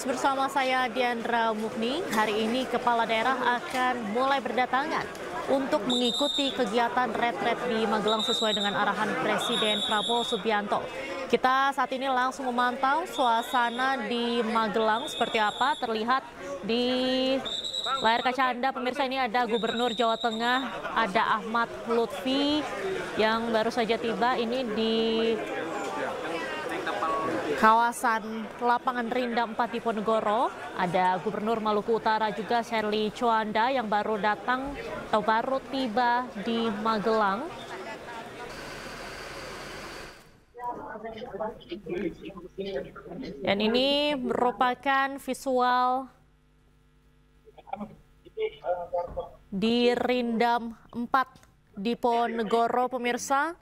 News bersama saya Diandra Mukni. Hari ini kepala daerah akan mulai berdatangan untuk mengikuti kegiatan retret di Magelang sesuai dengan arahan Presiden Prabowo Subianto. Kita saat ini langsung memantau suasana di Magelang seperti apa terlihat di layar kaca Anda. Pemirsa, ini ada Gubernur Jawa Tengah, ada Ahmad Lutfi yang baru saja tiba ini di kawasan lapangan Rindam 4 Diponegoro. Ada Gubernur Maluku Utara juga Shirley Chuanda yang baru datang atau baru tiba di Magelang. Dan ini merupakan visual di Rindam 4 Diponegoro, pemirsa,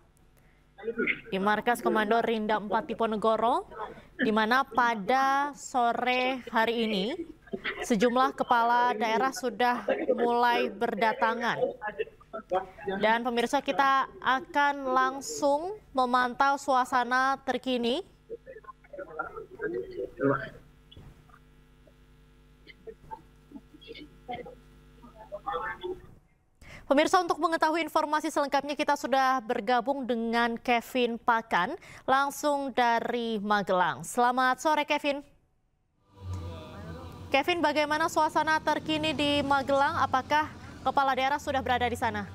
di markas Komando Rindam 4 Diponegoro, di mana pada sore hari ini sejumlah kepala daerah sudah mulai berdatangan. Dan pemirsa, kita akan langsung memantau suasana terkini. Pemirsa, untuk mengetahui informasi selengkapnya kita sudah bergabung dengan Kevin Pakan langsung dari Magelang. Selamat sore, Kevin. Kevin, bagaimana suasana terkini di Magelang? Apakah kepala daerah sudah berada di sana?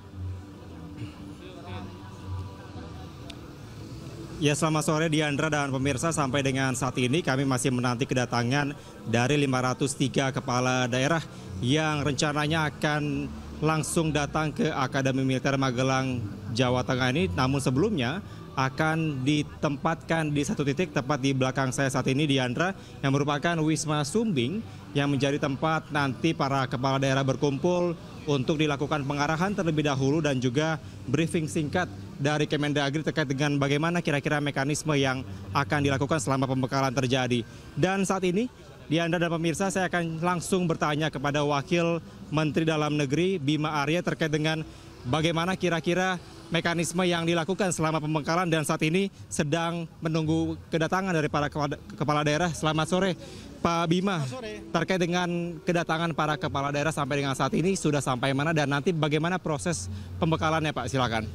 Ya, selamat sore Diandra dan pemirsa. Sampai dengan saat ini kami masih menanti kedatangan dari 503 kepala daerah yang rencananya akan langsung datang ke Akademi Militer Magelang, Jawa Tengah ini. Namun sebelumnya akan ditempatkan di satu titik tepat di belakang saya saat ini, Diandra, yang merupakan Wisma Sumbing yang menjadi tempat nanti para kepala daerah berkumpul untuk dilakukan pengarahan terlebih dahulu dan juga briefing singkat dari Kemendagri terkait dengan bagaimana kira-kira mekanisme yang akan dilakukan selama pembekalan terjadi. Dan saat ini, Diandra dan pemirsa, saya akan langsung bertanya kepada Wakil Menteri Dalam Negeri Bima Arya terkait dengan bagaimana kira-kira mekanisme yang dilakukan selama pembekalan, dan saat ini sedang menunggu kedatangan dari para kepala daerah. Selamat sore Pak Bima. Terkait dengan kedatangan para kepala daerah sampai dengan saat ini sudah sampai mana dan nanti bagaimana proses pembekalannya, Pak? Silakan.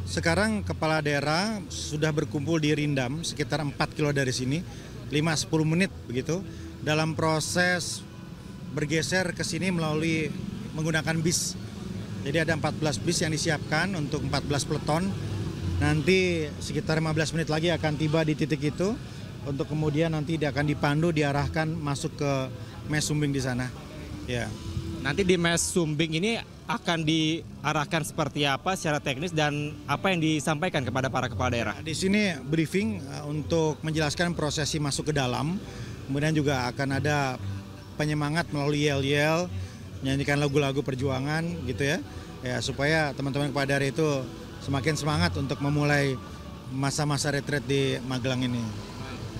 Sekarang kepala daerah sudah berkumpul di Rindam sekitar 4 kilo dari sini, 5-10 menit begitu. Dalam proses bergeser ke sini melalui menggunakan bis. Jadi ada 14 bis yang disiapkan untuk 14 peleton. Nanti sekitar 15 menit lagi akan tiba di titik itu. Untuk kemudian nanti dia akan dipandu, diarahkan masuk ke Mes Sumbing di sana. Ya. Nanti di Mes Sumbing ini akan diarahkan seperti apa secara teknis dan apa yang disampaikan kepada para kepala daerah? Di sini briefing untuk menjelaskan prosesi masuk ke dalam. Kemudian juga akan ada penyemangat melalui yel-yel, menyanyikan lagu-lagu perjuangan gitu ya. Ya, supaya teman-teman kepala daerah itu semakin semangat untuk memulai masa-masa retret di Magelang ini.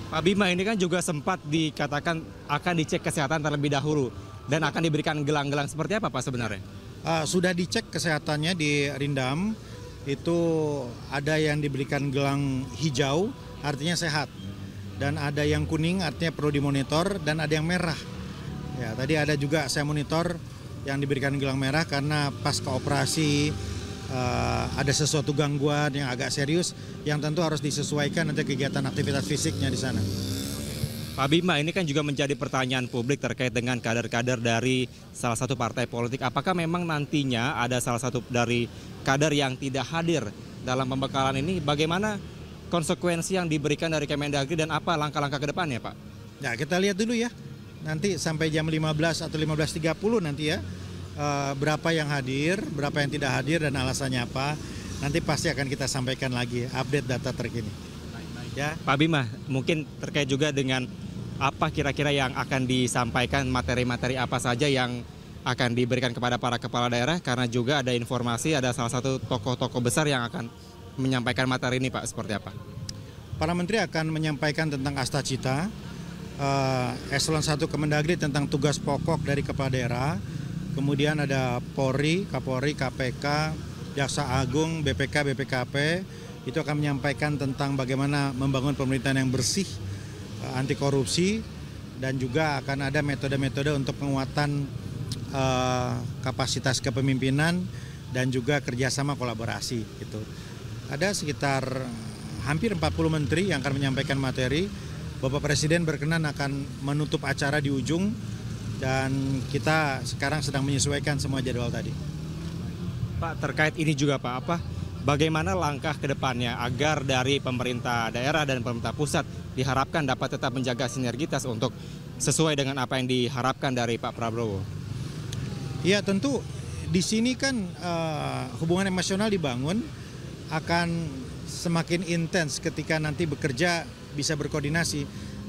Pak Bima, ini kan juga sempat dikatakan akan dicek kesehatan terlebih dahulu dan akan diberikan gelang-gelang seperti apa, Pak, sebenarnya? Sudah dicek kesehatannya di Rindam, itu ada yang diberikan gelang hijau, artinya sehat. Dan ada yang kuning, artinya perlu dimonitor, dan ada yang merah. Ya, tadi ada juga saya monitor yang diberikan gelang merah karena pasca operasi ada sesuatu gangguan yang agak serius yang tentu harus disesuaikan nanti kegiatan aktivitas fisiknya di sana. Pak Bima, ini kan juga menjadi pertanyaan publik terkait dengan kader-kader dari salah satu partai politik. Apakah memang nantinya ada salah satu dari kader yang tidak hadir dalam pembekalan ini? Bagaimana konsekuensi yang diberikan dari Kemendagri dan apa langkah-langkah ke depannya, Pak? Ya, kita lihat dulu ya. Nanti sampai jam 15 atau 15.30 nanti ya. Berapa yang hadir, berapa yang tidak hadir dan alasannya apa. Nanti pasti akan kita sampaikan lagi update data terkini. Ya, Pak Bima, mungkin terkait juga dengan apa kira-kira yang akan disampaikan, materi-materi apa saja yang akan diberikan kepada para kepala daerah, karena juga ada informasi ada salah satu tokoh-tokoh besar yang akan menyampaikan materi ini, Pak, seperti apa? Para menteri akan menyampaikan tentang Astacita, Eselon 1 Kemendagri tentang tugas pokok dari kepala daerah, kemudian ada Polri, Kapolri, KPK, Jaksa Agung, BPK, BPKP, itu akan menyampaikan tentang bagaimana membangun pemerintahan yang bersih, anti korupsi, dan juga akan ada metode-metode untuk penguatan kapasitas kepemimpinan dan juga kerjasama kolaborasi gitu. Ada sekitar hampir 40 menteri yang akan menyampaikan materi. Bapak Presiden berkenan akan menutup acara di ujung dan kita sekarang sedang menyesuaikan semua jadwal tadi. Pak, terkait ini juga Pak, bagaimana langkah ke depannya agar dari pemerintah daerah dan pemerintah pusat diharapkan dapat tetap menjaga sinergitas untuk sesuai dengan apa yang diharapkan dari Pak Prabowo? Ya tentu di sini kan hubungan emosional dibangun akan semakin intens ketika nanti bekerja bisa berkoordinasi.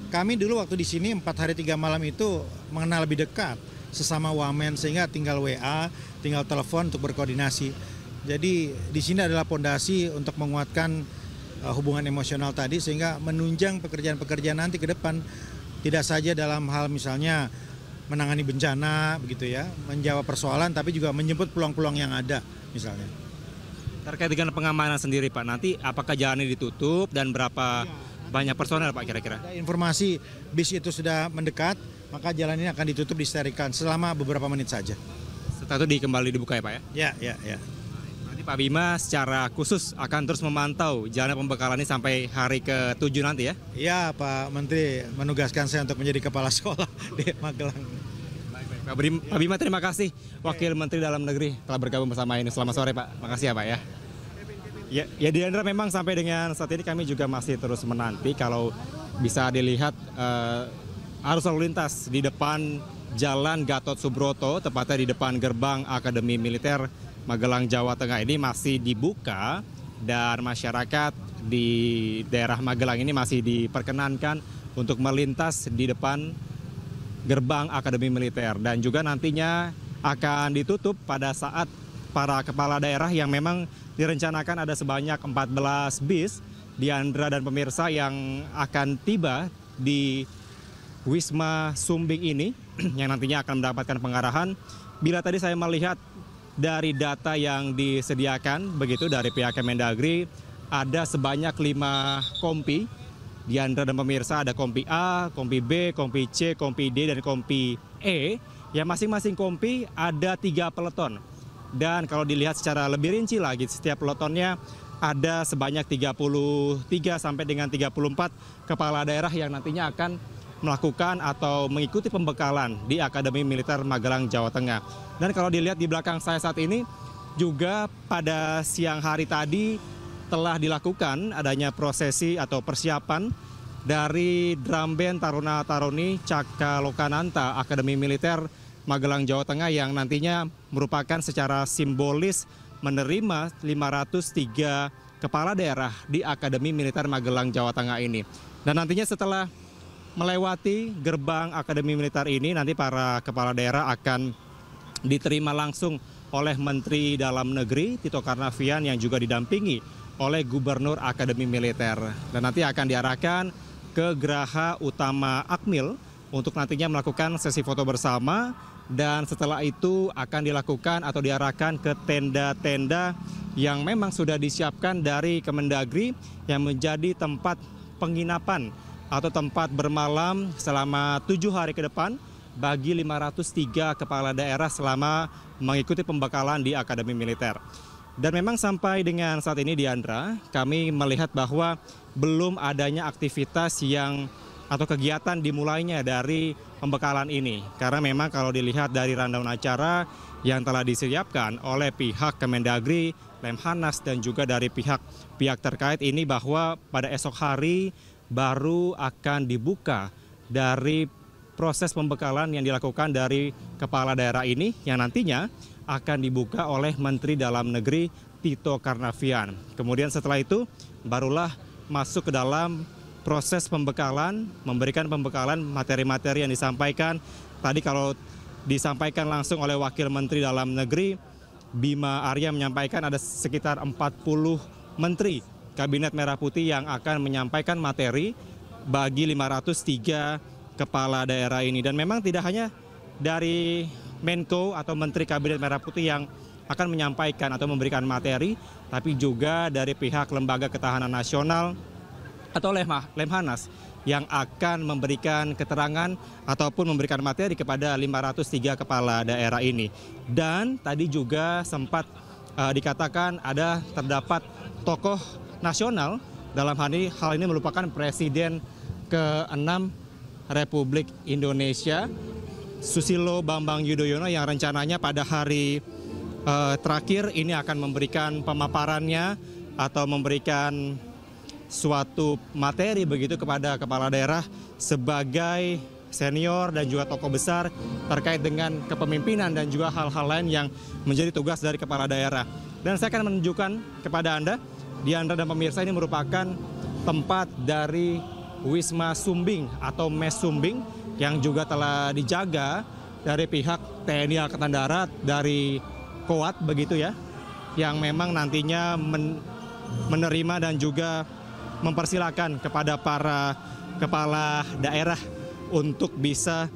Kami dulu waktu di sini 4 hari 3 malam itu mengenal lebih dekat sesama wamen sehingga tinggal WA, tinggal telepon untuk berkoordinasi. Jadi di sini adalah pondasi untuk menguatkan hubungan emosional tadi sehingga menunjang pekerjaan-pekerjaan nanti ke depan. Tidak saja dalam hal misalnya menangani bencana begitu ya, menjawab persoalan tapi juga menjemput peluang-peluang yang ada misalnya. Terkait dengan pengamanan sendiri Pak, nanti apakah jalannya ditutup dan berapa banyak personel Pak kira-kira? Ada informasi bis itu sudah mendekat, maka jalan ini akan ditutup disterilkan selama beberapa menit saja. Setelah itu kembali dibuka ya Pak ya? Ya. Nanti Pak Bima secara khusus akan terus memantau jalannya pembekalan ini sampai hari ke-7 nanti ya? Iya Pak Menteri menugaskan saya untuk menjadi kepala sekolah di Magelang. Pak Bima terima kasih Wakil Menteri Dalam Negeri telah bergabung bersama ini. Selamat sore Pak, makasih ya Pak ya. Ya Diandra, memang sampai dengan saat ini kami juga masih terus menanti kalau bisa dilihat arus lalu lintas di depan Jalan Gatot Subroto, tepatnya di depan gerbang Akademi Militer Magelang, Jawa Tengah ini masih dibuka dan masyarakat di daerah Magelang ini masih diperkenankan untuk melintas di depan gerbang Akademi Militer dan juga nantinya akan ditutup pada saat para kepala daerah yang memang direncanakan ada sebanyak 14 bis Diandra dan pemirsa yang akan tiba di Wisma Sumbing ini yang nantinya akan mendapatkan pengarahan. Bila tadi saya melihat dari data yang disediakan begitu dari pihak Kemendagri ada sebanyak 5 kompi Diandra dan pemirsa, ada kompi A, kompi B, kompi C, kompi D, dan kompi E. Yang masing-masing kompi ada 3 peleton. Dan kalau dilihat secara lebih rinci lagi, setiap peletonnya ada sebanyak 33 sampai dengan 34 kepala daerah yang nantinya akan melakukan atau mengikuti pembekalan di Akademi Militer Magelang, Jawa Tengah. Dan kalau dilihat di belakang saya saat ini, juga pada siang hari tadi telah dilakukan adanya prosesi atau persiapan dari Drum Band Taruna-Taruni Caka Lokananta Akademi Militer Magelang, Jawa Tengah yang nantinya merupakan secara simbolis menerima 503 kepala daerah di Akademi Militer Magelang, Jawa Tengah ini. Dan nantinya setelah melewati gerbang Akademi Militer ini, nanti para kepala daerah akan diterima langsung oleh Menteri Dalam Negeri Tito Karnavian yang juga didampingi oleh Gubernur Akademi Militer. Dan nanti akan diarahkan ke Geraha Utama Akmil untuk nantinya melakukan sesi foto bersama. Dan setelah itu akan dilakukan atau diarahkan ke tenda-tenda yang memang sudah disiapkan dari Kemendagri yang menjadi tempat penginapan atau tempat bermalam selama 7 hari ke depan bagi 503 kepala daerah selama mengikuti pembekalan di Akademi Militer. Dan memang sampai dengan saat ini Diandra, kami melihat bahwa belum adanya aktivitas yang atau kegiatan dimulainya dari pembekalan ini. Karena memang kalau dilihat dari rundown acara yang telah disiapkan oleh pihak Kemendagri, Lemhanas dan juga dari pihak terkait ini bahwa pada esok hari baru akan dibuka dari proses pembekalan yang dilakukan dari kepala daerah ini yang nantinya akan dibuka oleh Menteri Dalam Negeri Tito Karnavian. Kemudian setelah itu barulah masuk ke dalam proses pembekalan, memberikan pembekalan materi-materi yang disampaikan. Tadi kalau disampaikan langsung oleh Wakil Menteri Dalam Negeri Bima Arya menyampaikan ada sekitar 40 menteri Kabinet Merah Putih yang akan menyampaikan materi bagi 503 kepala daerah ini. Dan memang tidak hanya dari Menko atau Menteri Kabinet Merah Putih yang akan menyampaikan atau memberikan materi, tapi juga dari pihak Lembaga Ketahanan Nasional atau Lemhanas yang akan memberikan keterangan ataupun memberikan materi kepada 503 kepala daerah ini. Dan tadi juga sempat dikatakan terdapat tokoh nasional, dalam hal ini merupakan Presiden ke-6 Republik Indonesia, Susilo Bambang Yudhoyono, yang rencananya pada hari terakhir ini akan memberikan pemaparannya atau memberikan suatu materi begitu kepada kepala daerah sebagai senior dan juga tokoh besar terkait dengan kepemimpinan dan juga hal-hal lain yang menjadi tugas dari kepala daerah. Dan saya akan menunjukkan kepada Anda, Diandra dan pemirsa, ini merupakan tempat dari Wisma Sumbing atau Mes Sumbing yang juga telah dijaga dari pihak TNI Angkatan Darat, dari Koat begitu ya, yang memang nantinya menerima dan juga mempersilahkan kepada para kepala daerah untuk bisa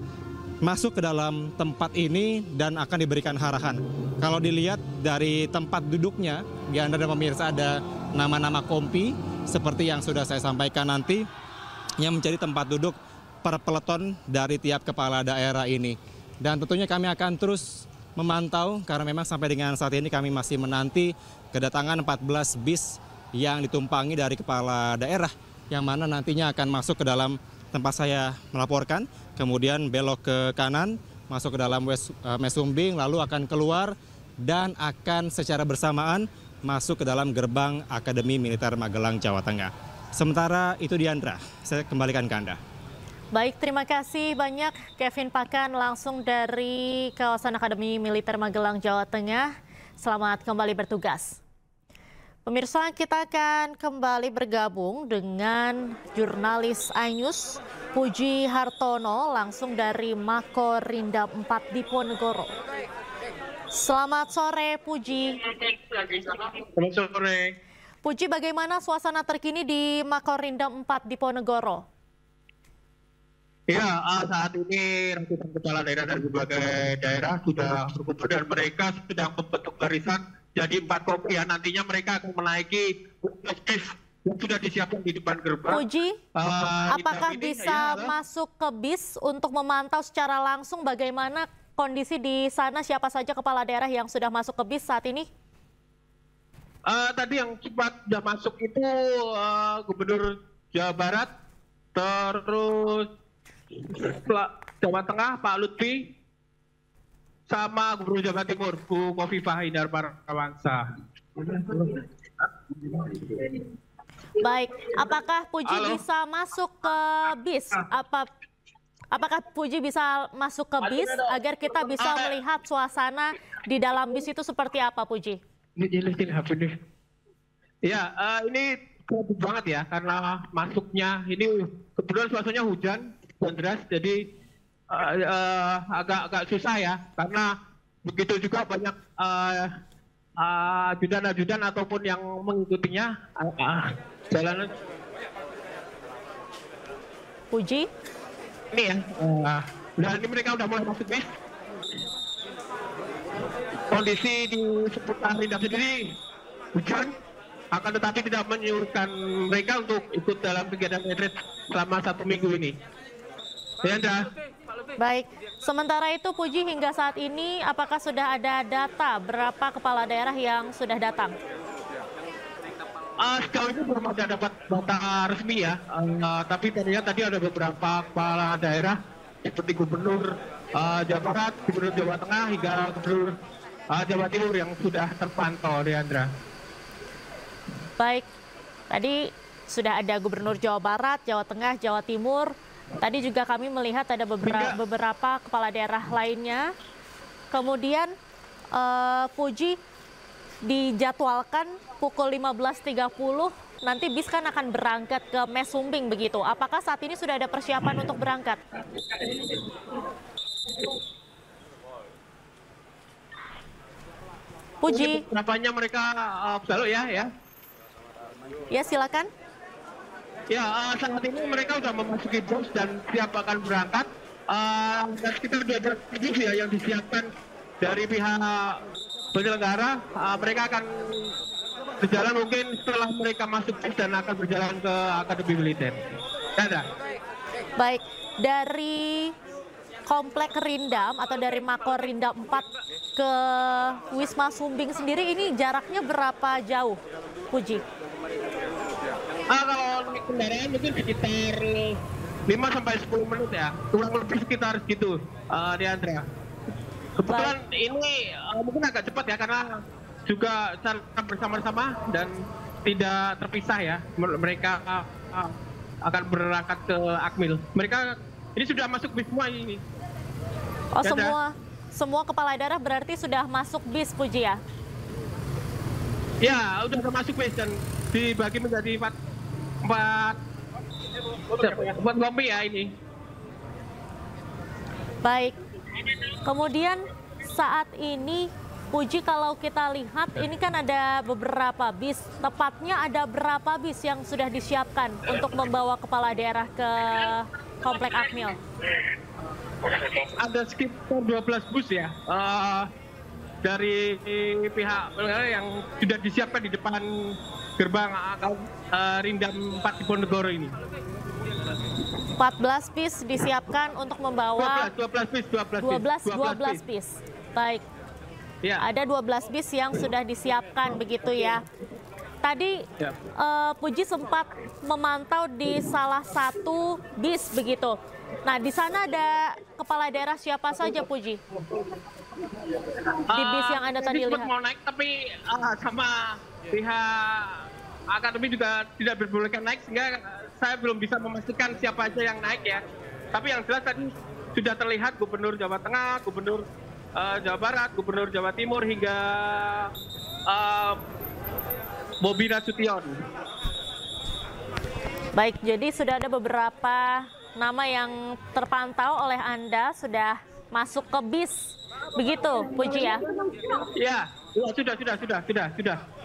masuk ke dalam tempat ini dan akan diberikan arahan. Kalau dilihat dari tempat duduknya, Diandra dan pemirsa, ada nama-nama kompi seperti yang sudah saya sampaikan nanti, yang menjadi tempat duduk per peleton dari tiap kepala daerah ini. Dan tentunya kami akan terus memantau karena memang sampai dengan saat ini kami masih menanti kedatangan 14 bis yang ditumpangi dari kepala daerah yang mana nantinya akan masuk ke dalam tempat saya melaporkan, kemudian belok ke kanan, masuk ke dalam Mes Sumbing, lalu akan keluar dan akan secara bersamaan masuk ke dalam gerbang Akademi Militer Magelang, Jawa Tengah. Sementara itu Diandra, saya kembalikan ke Anda. Baik, terima kasih banyak Kevin Pakan langsung dari kawasan Akademi Militer Magelang, Jawa Tengah. Selamat kembali bertugas. Pemirsa, kita akan kembali bergabung dengan jurnalis iNews Puji Hartono langsung dari Makorindam 4 Diponegoro. Selamat sore Puji. Selamat sore. Puji, bagaimana suasana terkini di Makorindam 4 Diponegoro? Ya, saat ini ratusan kepala daerah dari berbagai daerah sudah berkumpul dan mereka sedang membentuk barisan jadi 4 kompi ya. Nantinya mereka akan menaiki bis yang sudah disiapkan di depan gerbang. Puji, apakah bisa masuk ke bis untuk memantau secara langsung bagaimana kondisi di sana, siapa saja kepala daerah yang sudah masuk ke bis saat ini? Tadi yang cepat sudah masuk itu Gubernur Jawa Barat, terus Jawa Tengah Pak Lutfi, sama Gubernur Jawa Timur Bu Khofifah Indar Parawansa. Baik, apakah Puji bisa masuk ke bis? Apakah Puji bisa masuk ke bis agar kita bisa melihat suasana di dalam bis itu seperti apa, Puji? Ya, ini keren banget ya karena masuknya ini kebetulan suasananya hujan dan deras, jadi agak susah ya karena begitu juga banyak ajudan-ajudan ataupun yang mengikutinya jalanan. Puji? Ini ya, dan ini mereka udah mulai masuk bis. Kondisi di seputar Rindam sendiri hujan, akan tetapi tidak menyurutkan mereka untuk ikut dalam kegiatan retreat selama 1 minggu ini. Diandra. Baik, sementara itu Puji, hingga saat ini apakah sudah ada data berapa kepala daerah yang sudah datang? Sejauh ini belum ada dapat data resmi ya, tapi terlihat tadi ada beberapa kepala daerah seperti Gubernur Jawa Barat, Gubernur Jawa Tengah hingga Gubernur Jawa Timur yang sudah terpantau, Diandra. Baik, tadi sudah ada Gubernur Jawa Barat, Jawa Tengah, Jawa Timur. Tadi juga kami melihat ada beberapa kepala daerah lainnya. Kemudian Puji, dijadwalkan pukul 15.30 nanti bis kan akan berangkat ke Mes Sumbing begitu. Apakah saat ini sudah ada persiapan untuk berangkat? Puji. Kenapanya mereka selalu ya? Ya, silakan. Ya, saat ini mereka sudah memasuki bus dan siap akan berangkat. Dan sekitar 12 bus ya yang disiapkan dari pihak penyelenggara. Mereka akan berjalan mungkin setelah mereka masuk bus dan akan berjalan ke Akademi Militer. Ada. Baik, dari Komplek Rindam atau dari Mako Rindam 4 ke Wisma Sumbing sendiri ini jaraknya berapa jauh, Puji? Kalau naik kendaraan mungkin sekitar 5-10 menit ya, kurang lebih sekitar segitu, Diandra. Kebetulan ini mungkin agak cepat ya karena juga secara bersama-sama dan tidak terpisah ya. Mereka akan berangkat ke Akmil. Mereka ini sudah masuk bis semua ini. Oh, semua kepala daerah berarti sudah masuk bis, Puji ya? Ya, sudah masuk bis dan dibagi menjadi empat kompi ya ini. Baik. Kemudian saat ini Puji, kalau kita lihat ini kan ada beberapa bis, tepatnya ada berapa bis yang sudah disiapkan untuk membawa kepala daerah ke Komplek Akmil? Ada sekitar 12 bus ya, dari pihak yang sudah disiapkan di depan gerbang Rindam 4 Diponegoro ini. 14 bis disiapkan untuk membawa 12 bis. Baik. Ya. Ada 12 bis yang sudah disiapkan begitu ya. Tadi Ya. Puji sempat memantau di salah satu bis begitu. Nah, di sana ada kepala daerah siapa saja, Puji? Di bis yang Anda tadi lihat. Mau naik tapi sama pihak akademi juga tidak diperbolehkan naik sehingga saya belum bisa memastikan siapa aja yang naik ya. Tapi yang jelas tadi sudah terlihat Gubernur Jawa Tengah, Gubernur Jawa Barat, Gubernur Jawa Timur hingga Bobi Nasution. Baik, jadi sudah ada beberapa nama yang terpantau oleh Anda sudah masuk ke bis, begitu, Puji ya? Ya, sudah.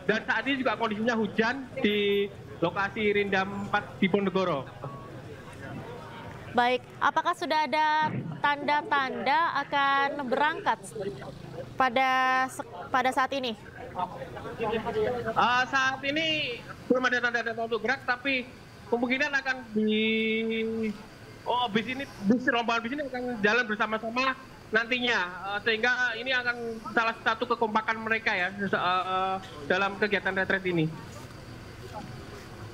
Dan saat ini juga kondisinya hujan di lokasi Rindam 4 Diponegoro. Baik, apakah sudah ada tanda-tanda akan berangkat pada saat ini? Saat ini belum ada tanda-tanda untuk gerak, tapi kemungkinan akan bis rombongan bis ini akan jalan bersama-sama nantinya, sehingga ini akan salah satu kekompakan mereka ya dalam kegiatan retret ini.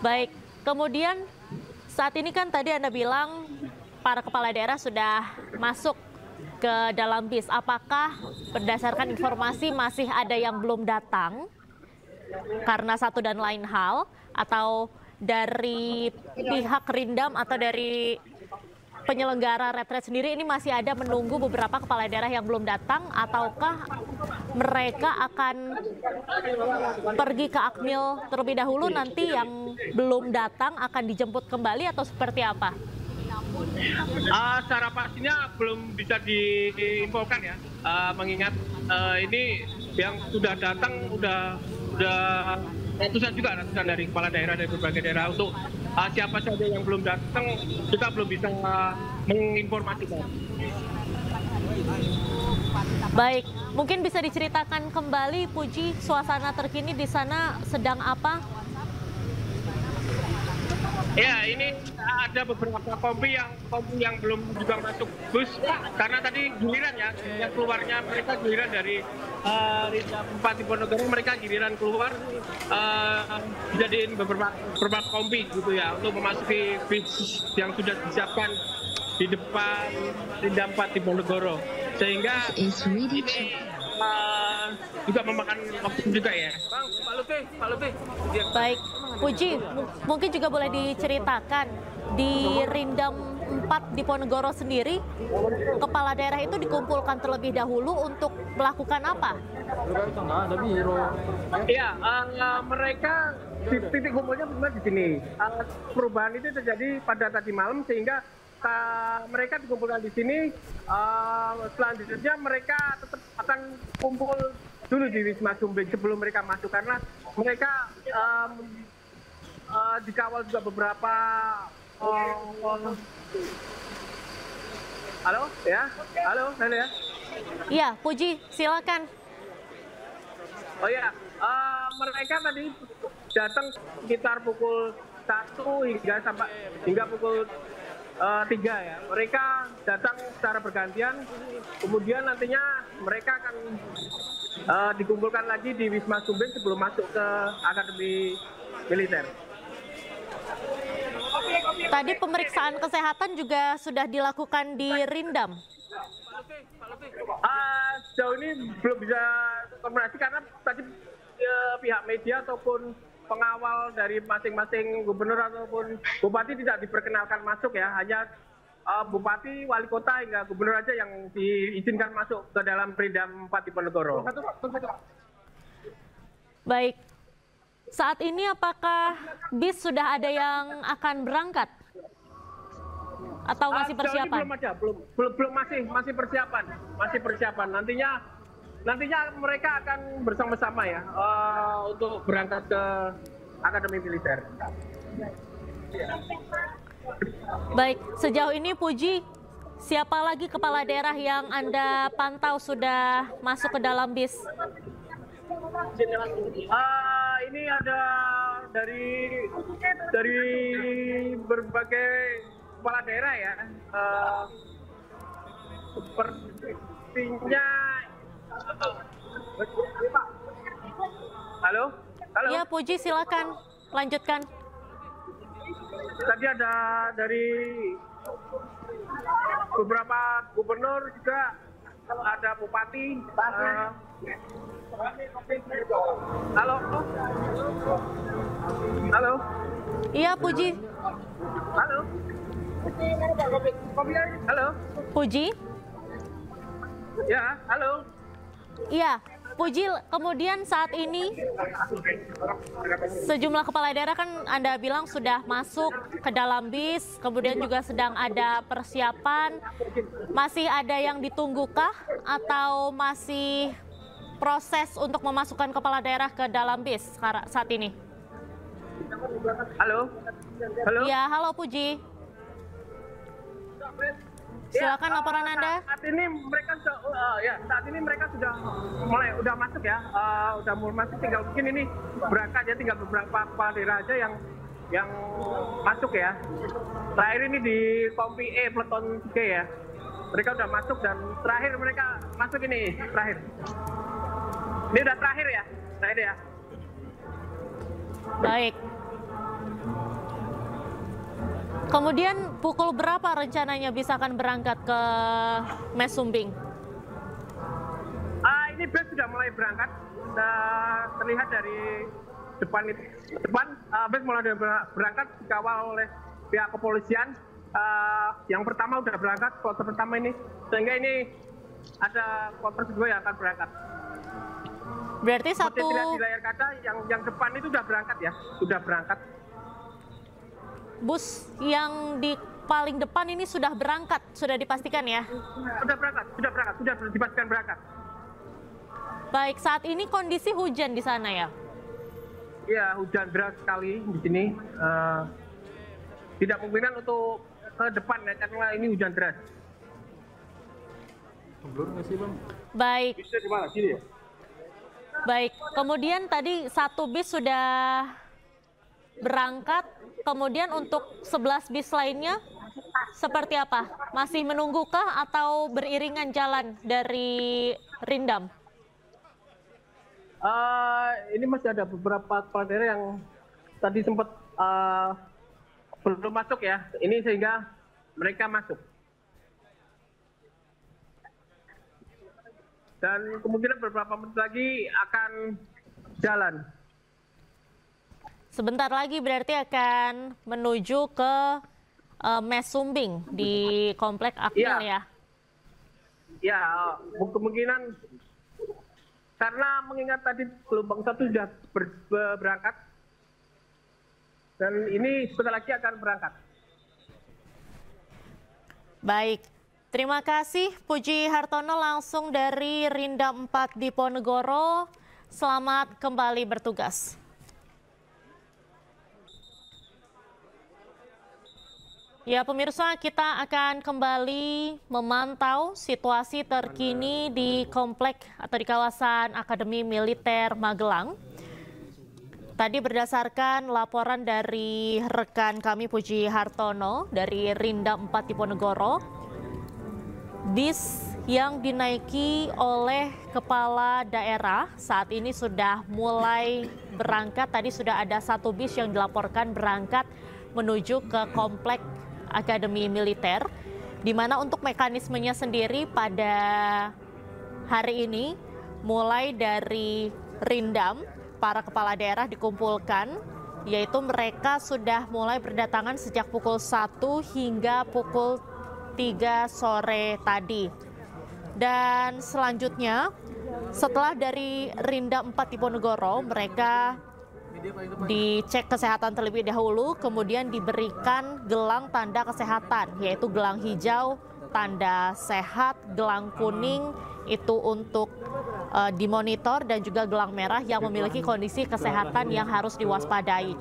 Baik, kemudian saat ini kan tadi Anda bilang para kepala daerah sudah masuk ke dalam bis. Apakah berdasarkan informasi masih ada yang belum datang karena satu dan lain hal, atau dari pihak Rindam atau dari penyelenggara retret sendiri ini masih ada menunggu beberapa kepala daerah yang belum datang, ataukah mereka akan pergi ke Akmil terlebih dahulu, nanti yang belum datang akan dijemput kembali atau seperti apa? Secara pastinya belum bisa diinfokan ya, mengingat ini yang sudah datang udah ratusan dari kepala daerah dari berbagai daerah. Untuk siapa saja yang belum datang kita belum bisa menginformasikan. Baik, mungkin bisa diceritakan kembali, Puji, suasana terkini di sana sedang apa? Ya, ini ada beberapa kompi yang belum juga masuk bus karena tadi giliran ya, yang keluarnya mereka giliran dari Rindam 4 Diponegoro, mereka giliran keluar dijadiin beberapa kompi gitu ya untuk memasuki bis yang sudah disiapkan di depan Rindam 4 Diponegoro, sehingga ini juga memakan waktu juga ya. Bang, Pak Lutfi. Baik, Puji, mungkin juga boleh diceritakan di Rindam 4 Diponegoro sendiri, kepala daerah itu dikumpulkan terlebih dahulu untuk melakukan apa? Iya, mereka titik kumpulnya benar di sini. Perubahan itu terjadi pada tadi malam sehingga mereka dikumpulkan di sini. Selanjutnya mereka tetap akan kumpul dulu di Wisma Sumbing sebelum mereka masuk, karena mereka dikawal juga beberapa. Halo ya. Iya, Puji, silakan. Oh ya, mereka tadi datang sekitar pukul 1 hingga pukul tiga ya. Mereka datang secara bergantian, kemudian nantinya mereka akan dikumpulkan lagi di Wisma Sumbing sebelum masuk ke Akademi Militer. Tadi pemeriksaan kesehatan juga sudah dilakukan di Rindam. Sejauh ini belum bisa komunikasi karena tadi pihak media ataupun pengawal dari masing-masing gubernur ataupun bupati tidak diperkenalkan masuk ya, hanya bupati, wali kota hingga gubernur aja yang diizinkan masuk ke dalam Rindam 4 Diponegoro. Baik, saat ini apakah bis sudah ada yang akan berangkat? Atau masih persiapan? Belum ada, belum masih persiapan. Nantinya mereka akan bersama-sama ya untuk berangkat ke Akademi Militer. Baik, sejauh ini Puji, siapa lagi kepala daerah yang Anda pantau sudah masuk ke dalam bis? Ini ada dari berbagai kepala daerah ya. Sepertinya Halo? Ya, Puji, silakan lanjutkan. Tadi ada dari beberapa gubernur juga, ada bupati. Halo? Halo? Iya, Puji. Halo? Halo? Puji? Ya, halo? Iya, Puji, kemudian saat ini sejumlah kepala daerah kan Anda bilang sudah masuk ke dalam bis, kemudian juga sedang ada persiapan. Masih ada yang ditunggukah atau masih proses untuk memasukkan kepala daerah ke dalam bis saat ini? Halo? Halo? Ya, halo Puji. Silakan laporan Anda. Saat ini mereka sudah udah masuk ya, udah mulai masuk, tinggal mungkin ini berangkat ya, tinggal beberapa kepala daerah aja yang masuk ya. Terakhir ini di Kompi E Peleton 3 ya. Mereka udah masuk dan terakhir mereka masuk ini terakhir. Ini udah terakhir ya. Baik. Kemudian pukul berapa rencananya bisa akan berangkat ke Mes Sumbing? Ini bus sudah mulai berangkat. Terlihat dari depan bus mulai berangkat dikawal oleh pihak kepolisian. Yang pertama udah berangkat, kloter pertama ini. Sehingga ini ada kloter kedua yang akan berangkat. Berarti seperti dilihat di layar kaca, yang depan itu sudah berangkat ya, sudah berangkat. Bus yang di paling depan ini sudah berangkat, sudah dipastikan ya? Sudah dipastikan berangkat. Baik, saat ini kondisi hujan di sana ya? Iya, hujan deras sekali di sini. Tidak mungkinan untuk ke depan ya, karena ini hujan deras. Baik. Bisa di mana? Sini ya? Baik, kemudian tadi satu bis sudah berangkat, kemudian untuk 11 bis lainnya seperti apa? Masih menunggukah atau beriringan jalan dari Rindam? Ini masih ada beberapa kepala daerah yang tadi sempat belum masuk ya, ini sehingga mereka masuk. Dan kemungkinan beberapa menit lagi akan jalan. Sebentar lagi berarti akan menuju ke Mes Sumbing di Komplek Akmil ya? Ya, kemungkinan karena mengingat tadi gelombang 1 sudah berangkat dan ini sebentar lagi akan berangkat. Baik, terima kasih Puji Hartono langsung dari Rindam 4 Diponegoro. Selamat kembali bertugas. Ya pemirsa, kita akan kembali memantau situasi terkini di komplek atau di kawasan Akademi Militer Magelang. Tadi berdasarkan laporan dari rekan kami Puji Hartono dari Rindam 4 Diponegoro, bis yang dinaiki oleh kepala daerah saat ini sudah mulai berangkat. Tadi sudah ada satu bis yang dilaporkan berangkat menuju ke komplek Akademi Militer, di mana untuk mekanismenya sendiri pada hari ini mulai dari Rindam, para kepala daerah dikumpulkan, yaitu mereka sudah mulai berdatangan sejak pukul 1 hingga pukul 3 sore tadi. Dan selanjutnya setelah dari Rindam 4 Diponegoro, mereka dicek kesehatan terlebih dahulu, kemudian diberikan gelang tanda kesehatan, yaitu gelang hijau tanda sehat, gelang kuning itu untuk dimonitor, dan juga gelang merah yang memiliki kondisi kesehatan yang harus diwaspadai.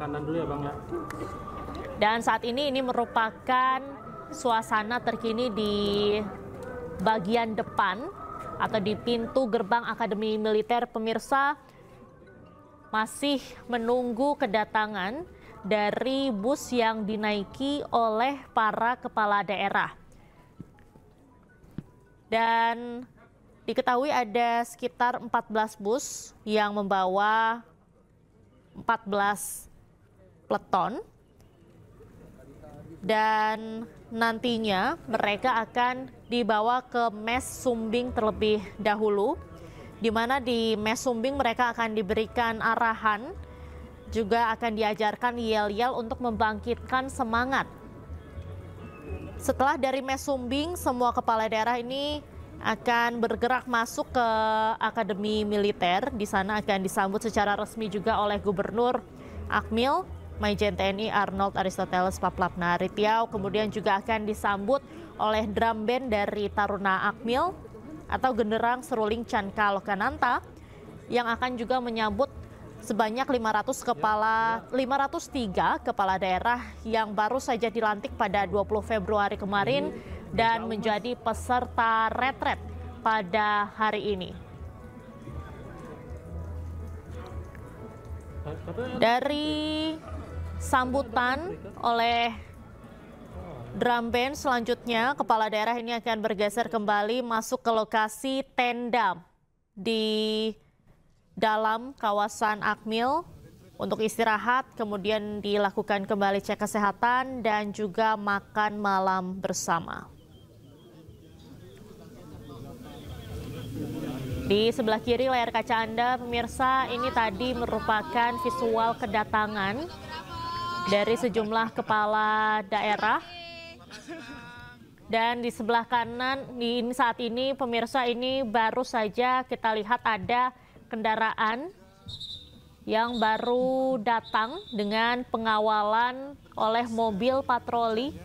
Dan saat ini merupakan suasana terkini di bagian depan atau di pintu gerbang Akademi Militer. Pemirsa, masih menunggu kedatangan dari bus yang dinaiki oleh para kepala daerah. Dan diketahui ada sekitar 14 bus yang membawa 14 peleton, dan nantinya mereka akan dibawa ke Mes Sumbing terlebih dahulu, di mana di Mes Sumbing mereka akan diberikan arahan, juga akan diajarkan yel-yel untuk membangkitkan semangat. Setelah dari Mes Sumbing, semua kepala daerah ini akan bergerak masuk ke Akademi Militer. Di sana akan disambut secara resmi juga oleh Gubernur Akmil, Majen TNI Arnold Aristoteles Paplapna Rityau. Kemudian juga akan disambut oleh drum band dari Taruna Akmil atau Genderang Seruling Canka Lokananta, yang akan juga menyambut sebanyak 503 kepala daerah yang baru saja dilantik pada 20 Februari kemarin dan menjadi peserta retret pada hari ini. Dari sambutan oleh drum band, selanjutnya kepala daerah ini akan bergeser kembali masuk ke lokasi tenda di dalam kawasan Akmil untuk istirahat, kemudian dilakukan kembali cek kesehatan dan juga makan malam bersama. Di sebelah kiri layar kaca Anda, pemirsa, ini tadi merupakan visual kedatangan dari sejumlah kepala daerah. Dan di sebelah kanan, ini saat ini pemirsa, ini baru saja kita lihat ada kendaraan yang baru datang dengan pengawalan oleh mobil patroli.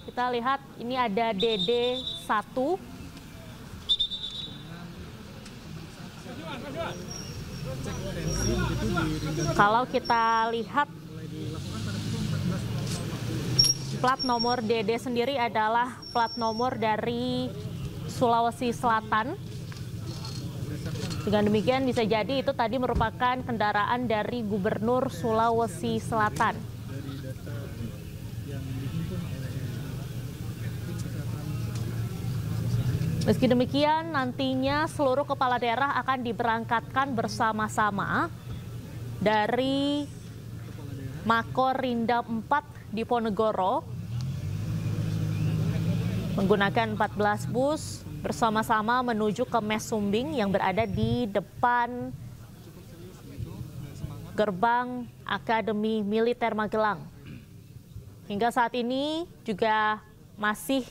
Kita lihat ini ada DD1. Kalau kita lihat plat nomor DD sendiri adalah plat nomor dari Sulawesi Selatan. Dengan demikian bisa jadi itu tadi merupakan kendaraan dari Gubernur Sulawesi Selatan. Meski demikian, nantinya seluruh kepala daerah akan diberangkatkan bersama-sama dari Makor Rindam 4 Diponegoro menggunakan 14 bus bersama-sama menuju ke Mes Sumbing yang berada di depan gerbang Akademi Militer Magelang. Hingga saat ini juga masih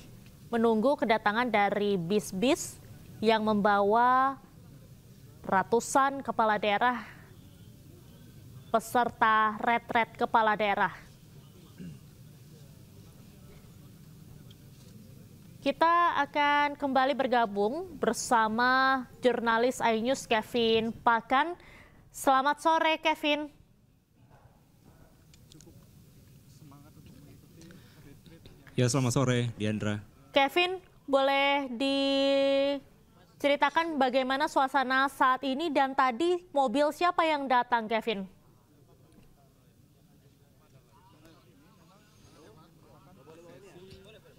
menunggu kedatangan dari bis-bis yang membawa ratusan kepala daerah peserta retret kepala daerah. Kita akan kembali bergabung bersama jurnalis iNews Kevin Pakan. Selamat sore, Kevin. Ya, selamat sore, Diandra. Kevin, boleh Ceritakan bagaimana suasana saat ini dan tadi mobil siapa yang datang, Kevin?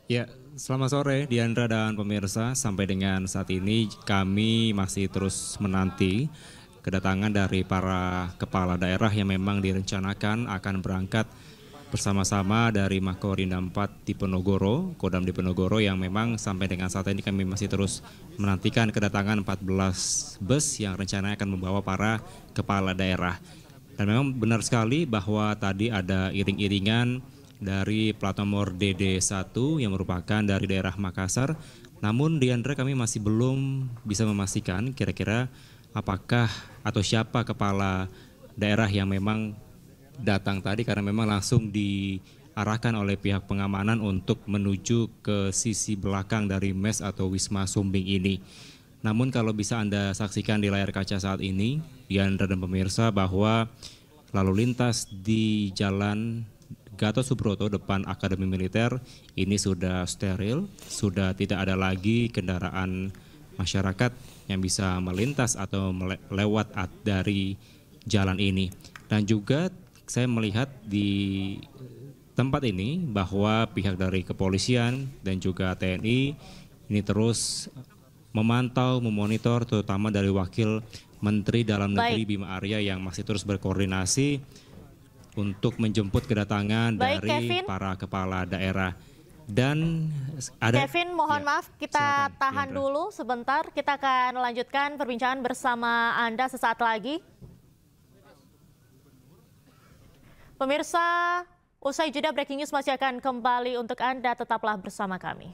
Ya, selamat sore Diandra dan pemirsa. Sampai dengan saat ini kami masih terus menanti kedatangan dari para kepala daerah yang memang direncanakan akan berangkat bersama-sama dari Makorinda 4 Diponegoro, Kodam Diponegoro, yang memang sampai dengan saat ini kami masih terus menantikan kedatangan 14 bus yang rencananya akan membawa para kepala daerah. Dan memang benar sekali bahwa tadi ada iring-iringan dari plat nomor DD1 yang merupakan dari daerah Makassar. Namun Diandra, kami masih belum bisa memastikan kira-kira apakah atau siapa kepala daerah yang memang datang tadi, karena memang langsung diarahkan oleh pihak pengamanan untuk menuju ke sisi belakang dari MES atau Wisma Sumbing ini. Namun kalau bisa Anda saksikan di layar kaca saat ini, Diandra dan pemirsa, bahwa lalu lintas di Jalan Gatot Subroto depan Akademi Militer ini sudah steril, sudah tidak ada lagi kendaraan masyarakat yang bisa melintas atau lewat dari jalan ini. Dan juga saya melihat di tempat ini bahwa pihak dari kepolisian dan juga TNI ini terus memantau, memonitor, terutama dari Wakil Menteri Dalam Negeri Bima Arya yang masih terus berkoordinasi untuk menjemput kedatangan dari Kevin, para kepala daerah. Dan ada Kevin, mohon maaf, kita silakan, tahan Diandra. dulu sebentar. Kita akan lanjutkan perbincangan bersama Anda sesaat lagi. Pemirsa, usai jeda breaking news masih akan kembali untuk Anda, tetaplah bersama kami.